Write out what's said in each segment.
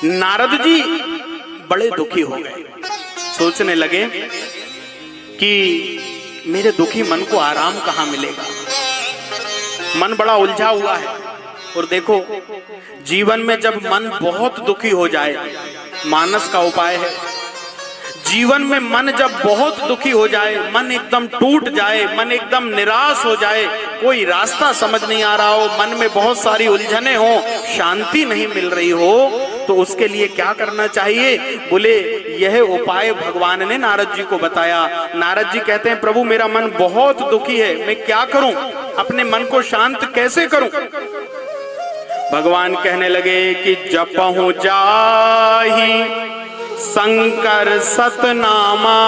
नारद जी बड़े दुखी हो गए, सोचने लगे कि मेरे दुखी मन को आराम कहाँ मिलेगा। मन बड़ा उलझा हुआ है। और देखो, जीवन में जब मन बहुत दुखी हो जाए, मानस का उपाय है। जीवन में मन जब बहुत दुखी हो जाए, मन एकदम टूट जाए, मन एकदम निराश हो जाए, कोई रास्ता समझ नहीं आ रहा हो, मन में बहुत सारी उलझने हो, शांति नहीं मिल रही हो, तो उसके लिए क्या करना चाहिए? बोले यह उपाय भगवान ने नारद जी को बताया। नारद जी कहते हैं, प्रभु मेरा मन बहुत दुखी है, मैं क्या करूं? अपने मन को शांत कैसे करूं? भगवान कहने लगे कि जपहु जाहि शंकर सतनामा,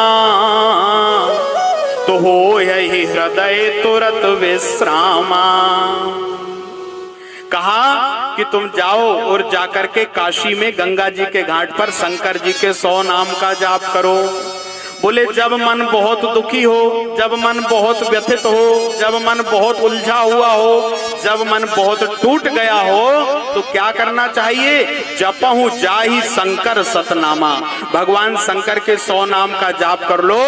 तो हो यही हृदय तुरत विश्रामा। कहा कि तुम जाओ और जाकर के काशी में गंगा जी के घाट पर शंकर जी के 100 नाम का जाप करो। बोले जब मन बहुत दुखी हो, जब मन बहुत व्यथित हो, जब मन बहुत उलझा हुआ हो, जब मन बहुत टूट गया हो, तो क्या करना चाहिए? जपहु जाहि शंकर सतनामा। भगवान शंकर के 100 नाम का जाप कर लो।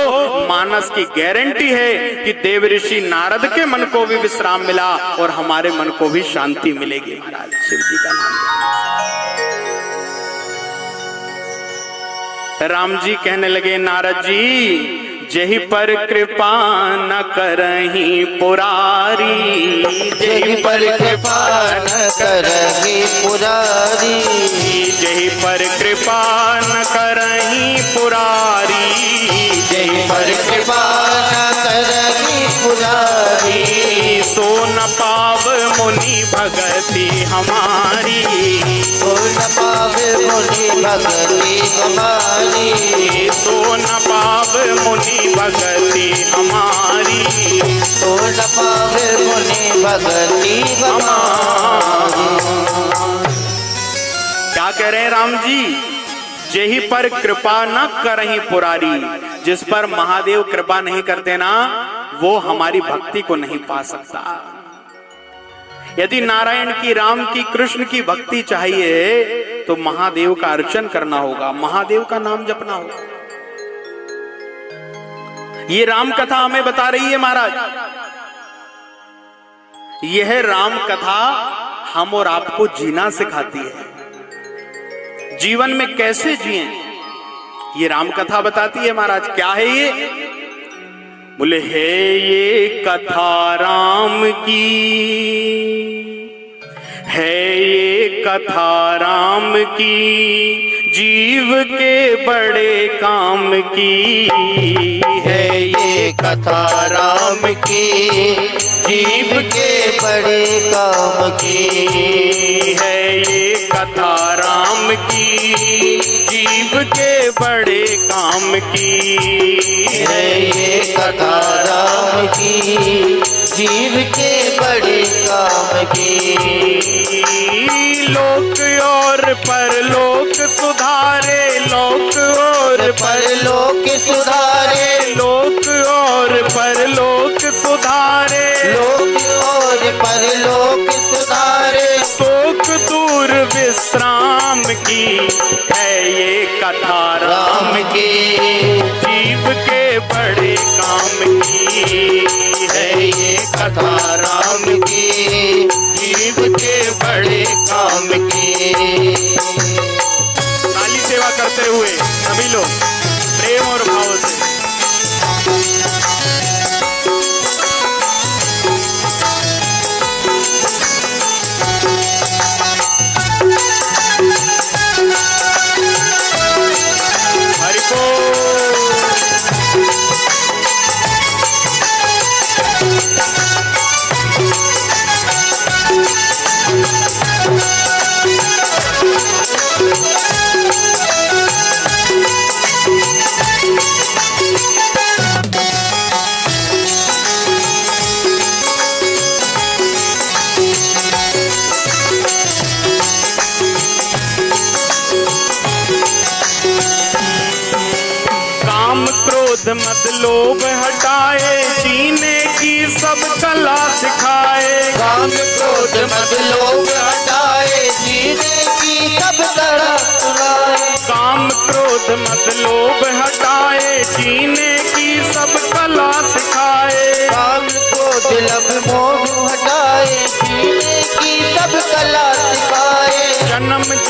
मानस की गारंटी है कि देव ऋषि नारद के मन को भी विश्राम मिला और हमारे मन को भी शांति मिलेगी। महाराज शिव जी का नाम। राम जी कहने लगे, नारद जी जेहि पर कृपा न करही पुरारी, जेहि पर कृपा न करही पुरारी, जेहि पर कृपा न करही पुरारी, जेहि पर कृपा न करही पुरारी, सो न पाव मुनि भगति हमारी, सो न पाव मुनि भगति हमारी, सो न पाव मुनि भगति हमारी, सो न पाव मुनि भगति हमारी। क्या कह रहे हैं राम जी? जेहि पर कृपा न करही पुरारी, जिस पर महादेव कृपा नहीं करते ना, वो हमारी भक्ति को नहीं पा सकता। यदि नारायण की, राम की, कृष्ण की भक्ति चाहिए तो महादेव का अर्चन करना होगा, महादेव का नाम जपना होगा। ये राम कथा हमें बता रही है महाराज। यह राम कथा हम और आपको जीना सिखाती है। जीवन में कैसे जिए ये राम कथा बताती है महाराज। क्या है ये? बोले है ये कथा राम की, है ये कथा राम की, जीव के बड़े काम की, है ये कथा राम की, जीव के बड़े काम की, है ये कथा राम की, जीव के बड़े काम की, है ये कथा राम की, जीव के बड़े काम की। लोक और परलोक सुधारे, लोक और परलोक सुधारे, लोक और परलोक सुधारे, लोक और परलोक सुधारे, शोक दूर विश्राम की, है ये कथा राम की, जीव के बड़े काम की, है ये कथा राम की, जीव के बड़े काम की। काली सेवा करते हुए सभी लोग प्रेम और भाव से हरि बोल। मद लोभ हटाए, जीने की सब कला सिखाए, काम क्रोध मद लोभ हटाए, जीने की सब कला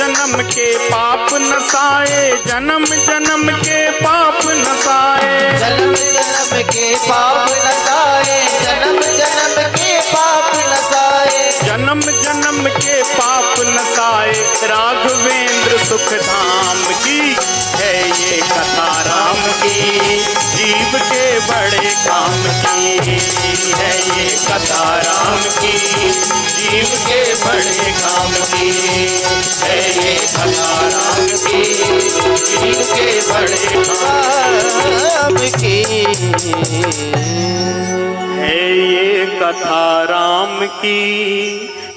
जन्म के पाप नसाए, जन्म जन्म के पाप नसाए, जन्म जन्म के पाप नसाए, जन्म जन्म के पाप नसाए, जन्म जन्म के पाप नसाए। राघवेंद्र सुख धाम की है ये कथा राम की, जीव के बड़े काम की है ये कथा राम की, जीव के बड़े काम की है ये कथा राम की, जीव के बड़े काम की है ये कथा राम की,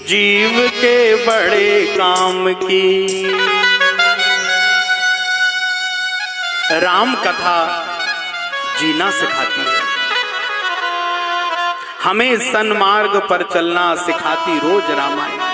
जीव के बड़े काम की। राम कथा जीना सिखाती है, हमें सन्मार्ग पर चलना सिखाती रोज रामायण।